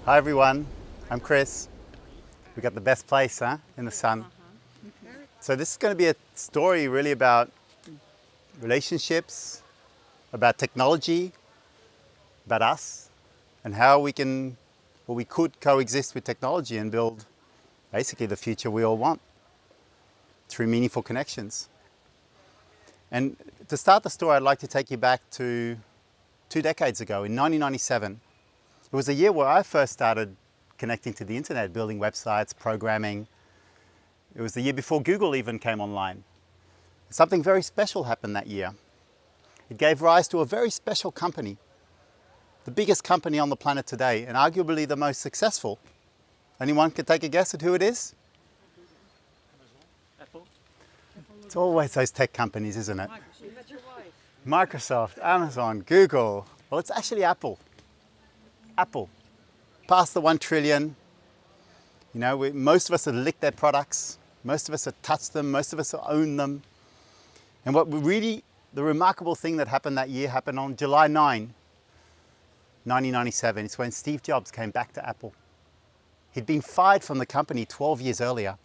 Hi everyone, I'm Chris. We got the best place, in the sun. So this is going to be a story really about relationships, about technology, about us, and how we could coexist with technology and build basically the future we all want through meaningful connections. And to start the story, I'd like to take you back to 2 decades ago, in 1997. It was a year where I first started connecting to the internet, building websites, programming. It was the year before Google even came online. Something very special happened that year. It gave rise to a very special company, the biggest company on the planet today, and arguably the most successful. Anyone can take a guess at who it is? Apple? It's always those tech companies, isn't it? Microsoft, Amazon, Google. Well, it's actually Apple. Apple. Past the 1 trillion. You know, most of us have licked their products. Most of us have touched them. Most of us have owned them. And the remarkable thing that happened that year happened on July 9, 1997. It's when Steve Jobs came back to Apple. He'd been fired from the company 12 years earlier.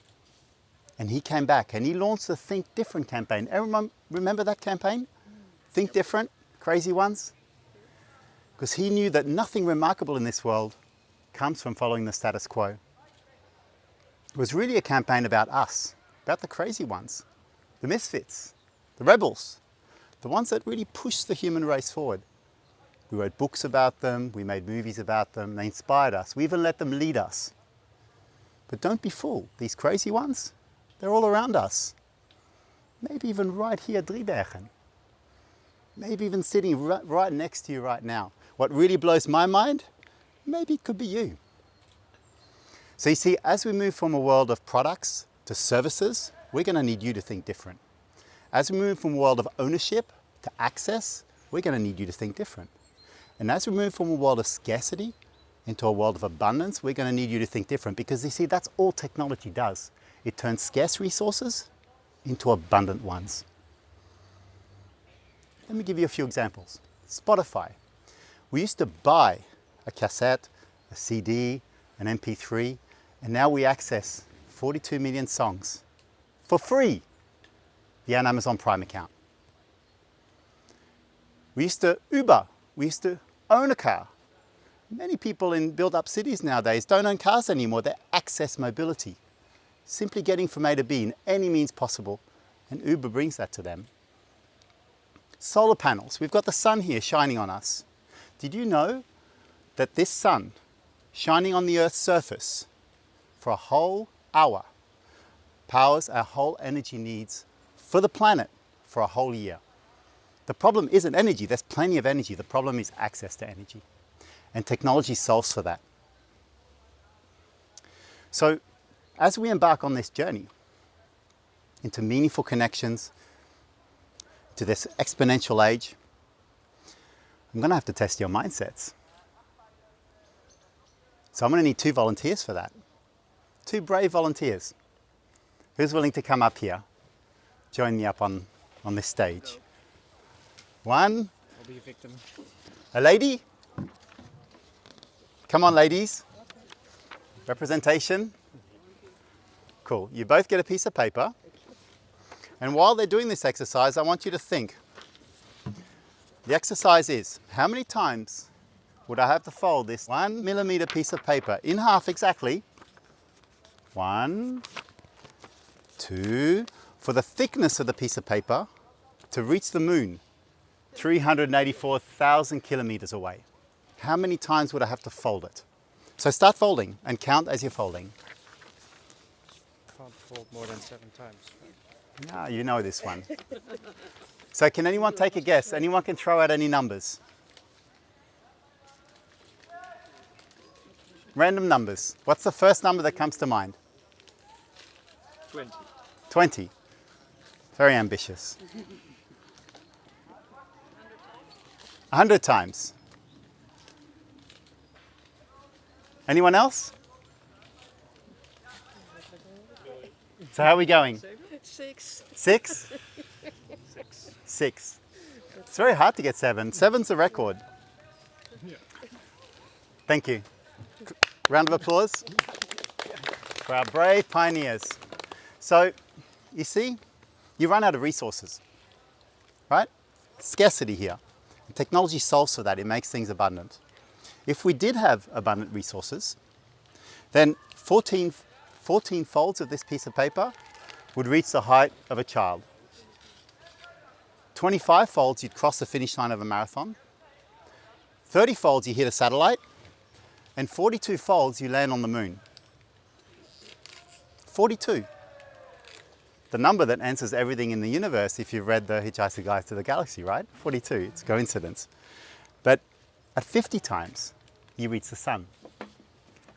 And he came back and he launched the Think Different campaign. Everyone remember that campaign? Think Different, crazy ones? Because he knew that nothing remarkable in this world comes from following the status quo. It was really a campaign about us, about the crazy ones, the misfits, the rebels, the ones that really pushed the human race forward. We wrote books about them, we made movies about them, they inspired us, we even let them lead us. But don't be fooled, these crazy ones, they're all around us. Maybe even right here at Driebergen. Maybe even sitting right next to you right now. What really blows my mind, maybe it could be you. So you see, as we move from a world of products to services, we're going to need you to think different. As we move from a world of ownership to access, we're going to need you to think different. And as we move from a world of scarcity into a world of abundance, we're going to need you to think different, because you see, that's all technology does. It turns scarce resources into abundant ones. Let me give you a few examples. Spotify. We used to buy a cassette, a CD, an MP3, and now we access 42 million songs for free via an Amazon Prime account. We used to Uber. We used to own a car. Many people in built-up cities nowadays don't own cars anymore. They access mobility. Simply getting from A to B in any means possible, and Uber brings that to them. Solar panels. We've got the sun here shining on us. Did you know that this sun shining on the Earth's surface for a whole hour powers our whole energy needs for the planet for a whole year? The problem isn't energy. There's plenty of energy. The problem is access to energy. And technology solves for that. So as we embark on this journey into meaningful connections, to this exponential age, I'm going to have to test your mindsets. So I'm going to need 2 volunteers for that. 2 brave volunteers. Who's willing to come up here? Join me up on this stage. 1. I'll be a victim. A lady? Come on, ladies. Representation. Cool. You both get a piece of paper. And while they're doing this exercise, I want you to think. The exercise is, how many times would I have to fold this 1 millimeter piece of paper in half exactly? 1, 2, for the thickness of the piece of paper to reach the moon, 384,000 kilometers away. How many times would I have to fold it? So start folding and count as you're folding. Can't fold more than 7 times. Yeah, you know this one. So can anyone take a guess? Anyone can throw out any numbers? Random numbers. What's the first number that comes to mind? 20. 20. Very ambitious. 100 times. Anyone else? So how are we going? 6. 6? 6. It's very hard to get 7. 7's the record. Thank you. Round of applause for our brave pioneers. So, you see, you run out of resources, right? Scarcity here. Technology solves for that. It makes things abundant. If we did have abundant resources, then 14 folds of this piece of paper would reach the height of a child. 25 folds, you'd cross the finish line of a marathon. 30 folds, you hit a satellite. And 42 folds, you land on the moon. 42. The number that answers everything in the universe if you've read The Hitchhiker's Guide to the Galaxy, right? 42, it's a coincidence. But at 50 times, you reach the sun.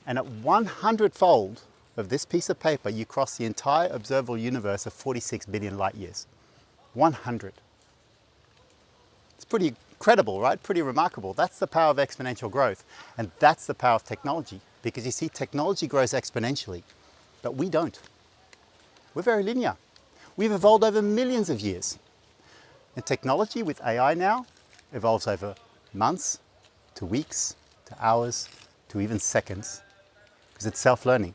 And at 100-fold of this piece of paper, you cross the entire observable universe of 46 billion light years. 100. It's pretty incredible, right? Pretty remarkable. That's the power of exponential growth. And that's the power of technology. Because you see, technology grows exponentially, but we don't. We're very linear. We've evolved over millions of years. And technology with AI now evolves over months, to weeks, to hours, to even seconds, because it's self-learning.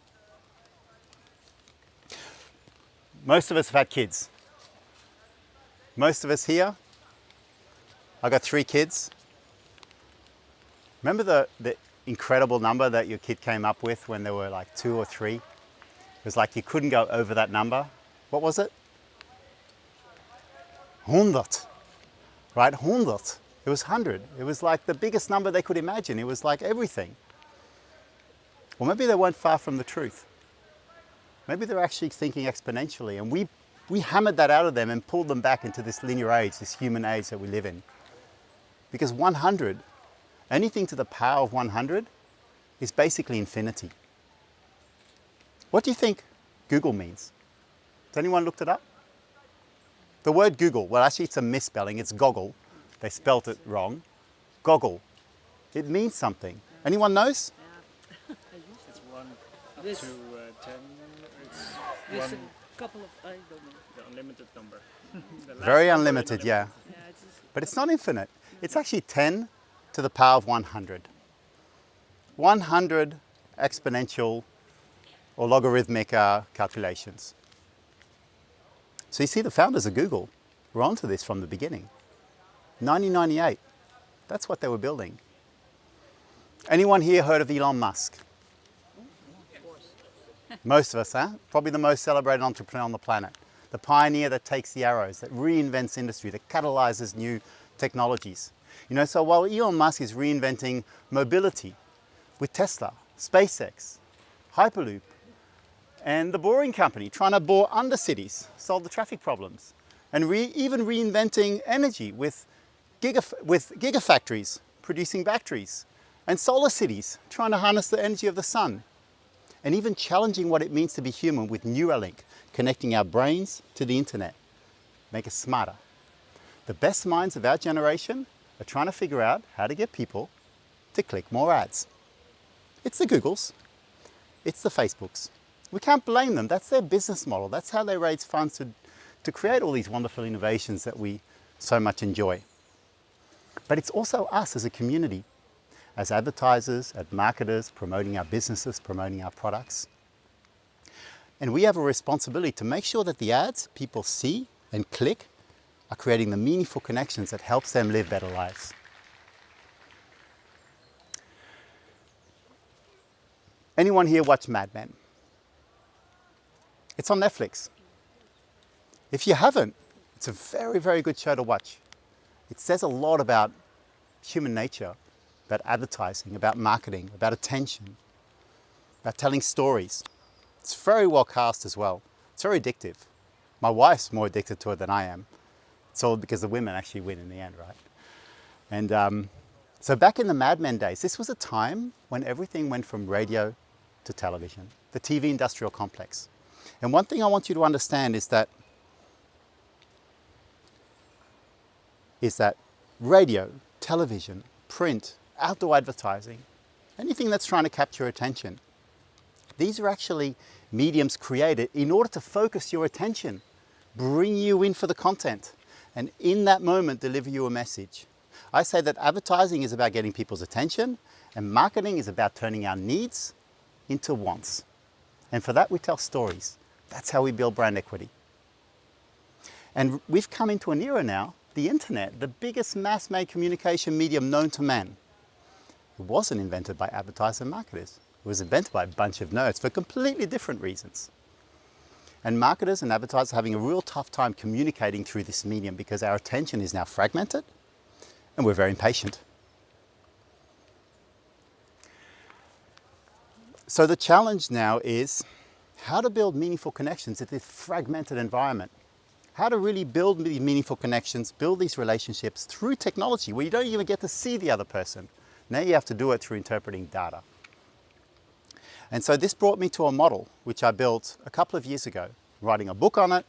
Most of us have had kids. Most of us here, I got 3 kids. Remember the incredible number that your kid came up with when they were like 2 or 3? It was like you couldn't go over that number. What was it? 100, right? 100. It was 100. It was like the biggest number they could imagine. It was like everything. Or maybe they weren't far from the truth. Maybe they're actually thinking exponentially, and we hammered that out of them and pulled them back into this linear age, this human age that we live in. Because 100, anything to the power of 100 is basically infinity. What do you think Google means? Has anyone looked it up? The word Google, well actually it's a misspelling, it's goggle. They spelt it wrong. Goggle. It means something. Anyone knows? It's 1 up This- to 10. It's There's 1, a couple of, I don't know. the unlimited number. The last Very number unlimited, in yeah. Yeah, it's But it's not infinite. It's actually 10 to the power of 100. 100 exponential or logarithmic calculations. So you see, the founders of Google were onto this from the beginning. 1998, that's what they were building. Anyone here heard of Elon Musk? Most of us, huh? Probably the most celebrated entrepreneur on the planet. The pioneer that takes the arrows, that reinvents industry, that catalyzes new technologies. You know, so while Elon Musk is reinventing mobility with Tesla, SpaceX, Hyperloop, and the Boring Company, trying to bore under cities, solve the traffic problems, and even reinventing energy with gigafactories producing batteries, and solar cities trying to harness the energy of the sun, and even challenging what it means to be human with Neuralink, connecting our brains to the internet, make us smarter. The best minds of our generation are trying to figure out how to get people to click more ads. It's the Googles, it's the Facebooks. We can't blame them. That's their business model. That's how they raise funds to create all these wonderful innovations that we so much enjoy. But it's also us as a community, as advertisers, as marketers, promoting our businesses, promoting our products. And we have a responsibility to make sure that the ads people see and click are creating the meaningful connections that helps them live better lives. Anyone here watch Mad Men? It's on Netflix. If you haven't, it's a very, very good show to watch. It says a lot about human nature, about advertising, about marketing, about attention, about telling stories. It's very well cast as well. It's very addictive. My wife's more addicted to it than I am. It's all because the women actually win in the end, right? And so back in the Mad Men days, this was a time when everything went from radio to television, the TV industrial complex. And one thing I want you to understand is that radio, television, print, outdoor advertising, anything that's trying to capture attention, these are actually mediums created in order to focus your attention, bring you in for the content, and in that moment deliver you a message. I say that advertising is about getting people's attention, and marketing is about turning our needs into wants. And for that, we tell stories. That's how we build brand equity. And we've come into an era now, the internet, the biggest mass-made communication medium known to man. It wasn't invented by advertisers and marketers. It was invented by a bunch of nerds for completely different reasons. And marketers and advertisers are having a real tough time communicating through this medium because our attention is now fragmented and we're very impatient. So the challenge now is how to build meaningful connections in this fragmented environment. How to really build these meaningful connections, build these relationships through technology where you don't even get to see the other person. Now you have to do it through interpreting data. And so this brought me to a model which I built a couple of years ago, writing a book on it.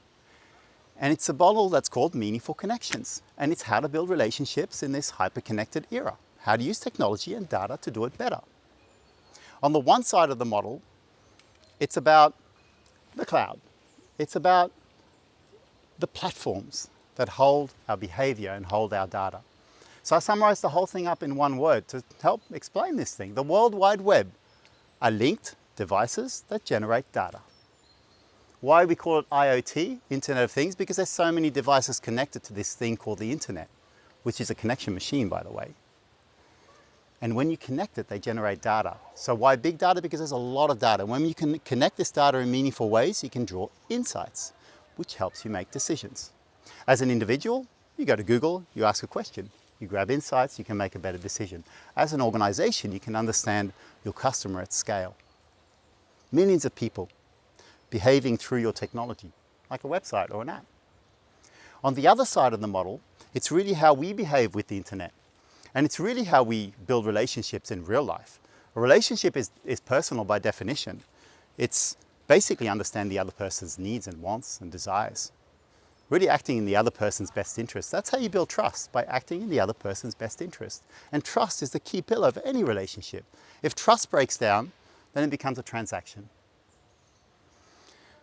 And it's a model that's called Meaningful Connections. And it's how to build relationships in this hyper-connected era. How to use technology and data to do it better. On the one side of the model, it's about the cloud. It's about the platforms that hold our behavior and hold our data. So I summarized the whole thing up in one word to help explain this thing. The World Wide Web are linked devices that generate data. Why we call it IoT, Internet of Things, because there's so many devices connected to this thing called the internet, which is a connection machine, by the way. And when you connect it, they generate data. So why big data? Because there's a lot of data. When you can connect this data in meaningful ways, you can draw insights, which helps you make decisions. As an individual, you go to Google, you ask a question, you grab insights, you can make a better decision. As an organization, you can understand your customer at scale. Millions of people behaving through your technology, like a website or an app. On the other side of the model, it's really how we behave with the internet. And it's really how we build relationships in real life. A relationship is personal by definition. It's basically understand the other person's needs and wants and desires. Really acting in the other person's best interest. That's how you build trust, by acting in the other person's best interest. And trust is the key pillar of any relationship. If trust breaks down, then it becomes a transaction.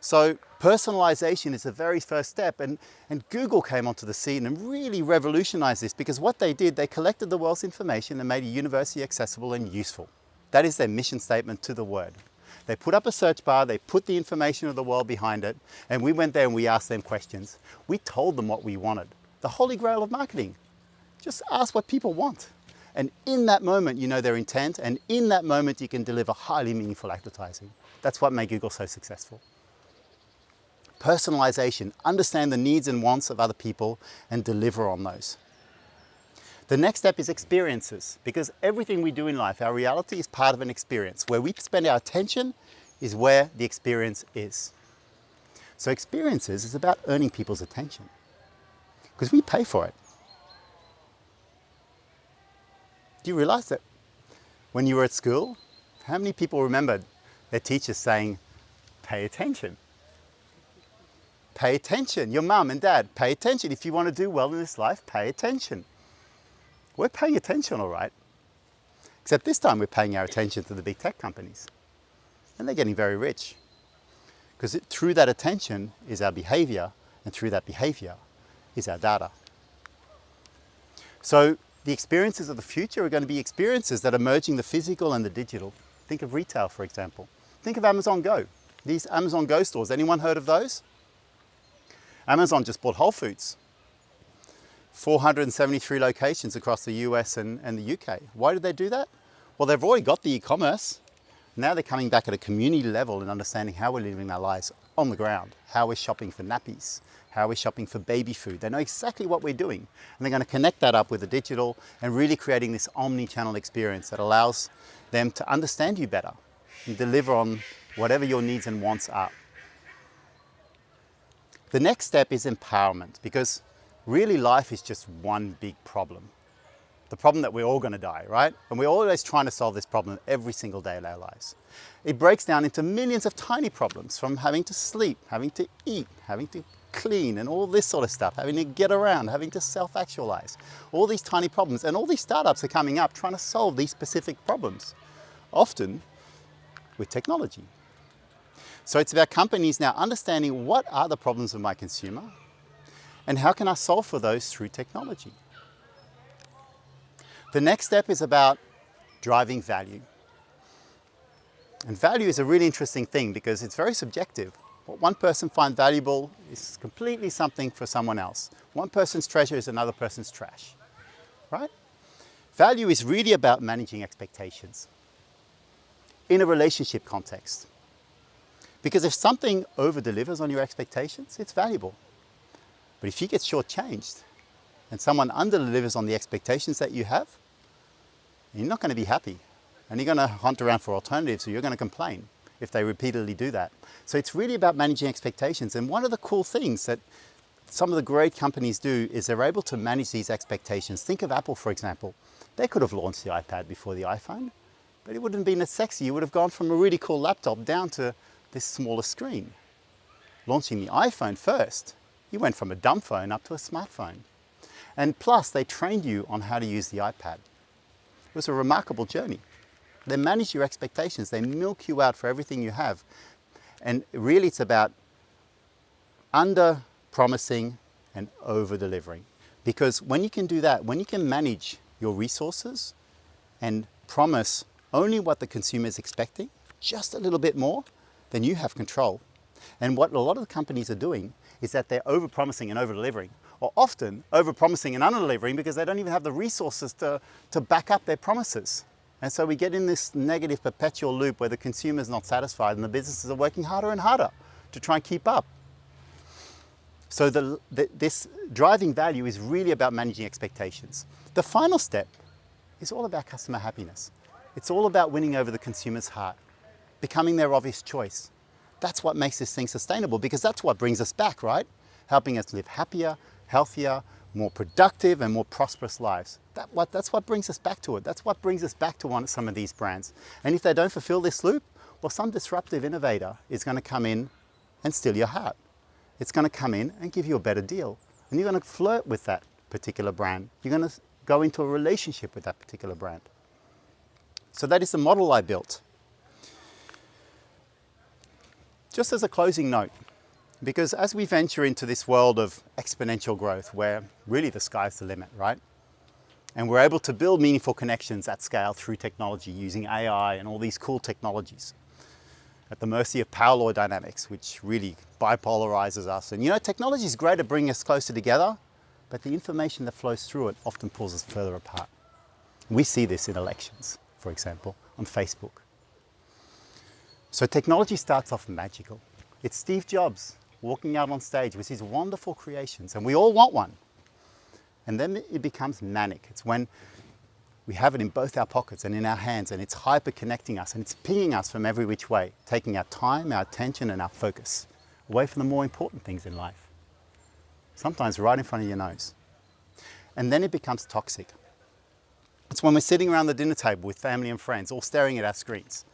So personalization is the very first step, and Google came onto the scene and really revolutionized this, because what they did, they collected the world's information and made it universally accessible and useful. That is their mission statement to the word. They put up a search bar, they put the information of the world behind it, and we went there and we asked them questions. We told them what we wanted. The holy grail of marketing. Just ask what people want. And in that moment, you know their intent, and in that moment, you can deliver highly meaningful advertising. That's what made Google so successful. Personalization, understand the needs and wants of other people and deliver on those. The next step is experiences, because everything we do in life, our reality is part of an experience. Where we spend our attention is where the experience is. So experiences is about earning people's attention, because we pay for it. Do you realize that when you were at school, how many people remembered their teachers saying, pay attention? Pay attention. Your mum and dad, pay attention. If you want to do well in this life, pay attention. We're paying attention, all right. Except this time we're paying our attention to the big tech companies. And they're getting very rich. Because through that attention is our behavior, and through that behavior is our data. So the experiences of the future are going to be experiences that are merging the physical and the digital. Think of retail, for example. Think of Amazon Go. These Amazon Go stores, anyone heard of those? Amazon just bought Whole Foods. 473 locations across the US and the UK. Why did they do that? Well, they've already got the e-commerce. Now they're coming back at a community level and understanding how we're living our lives on the ground, how we're shopping for nappies, how we're shopping for baby food. They know exactly what we're doing. And they're going to connect that up with the digital and really creating this omni-channel experience that allows them to understand you better and deliver on whatever your needs and wants are. The next step is empowerment, because really life is just one big problem. The problem that we're all going to die, right? And we're always trying to solve this problem every single day of our lives. It breaks down into millions of tiny problems, from having to sleep, having to eat, having to clean, and all this sort of stuff, having to get around, having to self-actualize. All these tiny problems, and all these startups are coming up trying to solve these specific problems, often with technology. So it's about companies now understanding what are the problems of my consumer and how can I solve for those through technology. The next step is about driving value. And value is a really interesting thing because it's very subjective. What one person finds valuable is completely something for someone else. One person's treasure is another person's trash, right? Value is really about managing expectations in a relationship context. Because if something over-delivers on your expectations, it's valuable. But if you get shortchanged and someone under-delivers on the expectations that you have, you're not going to be happy. And you're going to hunt around for alternatives, or you're going to complain if they repeatedly do that. So it's really about managing expectations. And one of the cool things that some of the great companies do is they're able to manage these expectations. Think of Apple, for example. They could have launched the iPad before the iPhone, but it wouldn't have been as sexy. You would have gone from a really cool laptop down to this smaller screen. Launching the iPhone first, you went from a dumb phone up to a smartphone. And plus, they trained you on how to use the iPad. It was a remarkable journey. They manage your expectations. They milk you out for everything you have. And really, it's about under-promising and over-delivering. Because when you can do that, when you can manage your resources and promise only what the consumer is expecting, just a little bit more, then you have control. And what a lot of the companies are doing is that they're over-promising and over-delivering, or often over-promising and under-delivering because they don't even have the resources to back up their promises. And so we get in this negative perpetual loop where the consumer is not satisfied and the businesses are working harder and harder to try and keep up. So this driving value is really about managing expectations. The final step is all about customer happiness. It's all about winning over the consumer's heart, becoming their obvious choice. That's what makes this thing sustainable, because that's what brings us back, right? Helping us live happier, healthier, more productive and more prosperous lives. That's what brings us back to it. That's what brings us back to some of these brands. And if they don't fulfill this loop, well, some disruptive innovator is going to come in and steal your heart. It's going to come in and give you a better deal. And you're going to flirt with that particular brand. You're going to go into a relationship with that particular brand. So that is the model I built. Just as a closing note, because as we venture into this world of exponential growth, where really the sky's the limit, right? And we're able to build meaningful connections at scale through technology using AI and all these cool technologies at the mercy of power law dynamics, which really bipolarizes us. And you know, technology is great at bringing us closer together, but the information that flows through it often pulls us further apart. We see this in elections, for example, on Facebook. So technology starts off magical. It's Steve Jobs walking out on stage with his wonderful creations, and we all want one. And then it becomes manic. It's when we have it in both our pockets and in our hands, and it's hyper connecting us, and it's pinging us from every which way, taking our time, our attention, and our focus away from the more important things in life. Sometimes right in front of your nose. And then it becomes toxic. It's when we're sitting around the dinner table with family and friends, all staring at our screens,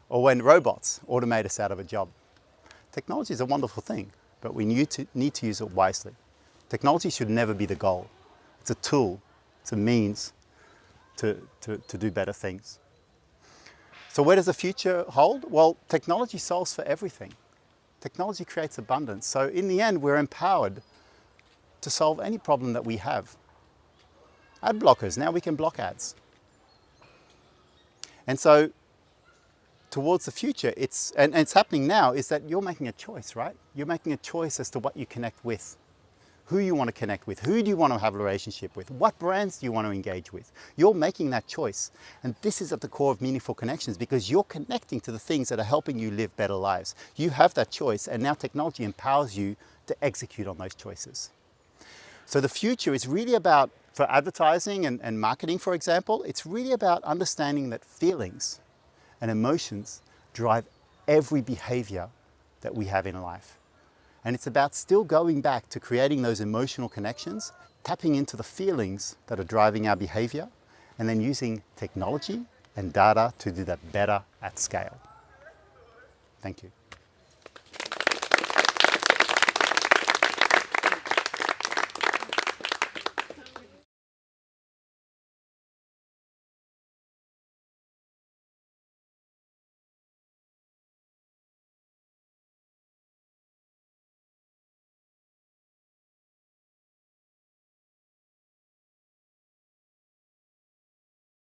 or when robots automate us out of a job. Technology is a wonderful thing, but we need to use it wisely. Technology should never be the goal. It's a tool, it's a means to do better things. So where does the future hold? Well, technology solves for everything. Technology creates abundance. So in the end, we're empowered to solve any problem that we have. Ad blockers, now we can block ads. And so towards the future, it's happening now, is that you're making a choice, right? You're making a choice as to what you connect with, who you want to connect with, who do you want to have a relationship with, what brands do you want to engage with. You're making that choice. And this is at the core of meaningful connections, because you're connecting to the things that are helping you live better lives. You have that choice, and now technology empowers you to execute on those choices. So the future is really about, for advertising and marketing, for example, it's really about understanding that feelings and emotions drive every behavior that we have in life. And it's about still going back to creating those emotional connections, tapping into the feelings that are driving our behavior, and then using technology and data to do that better at scale. Thank you.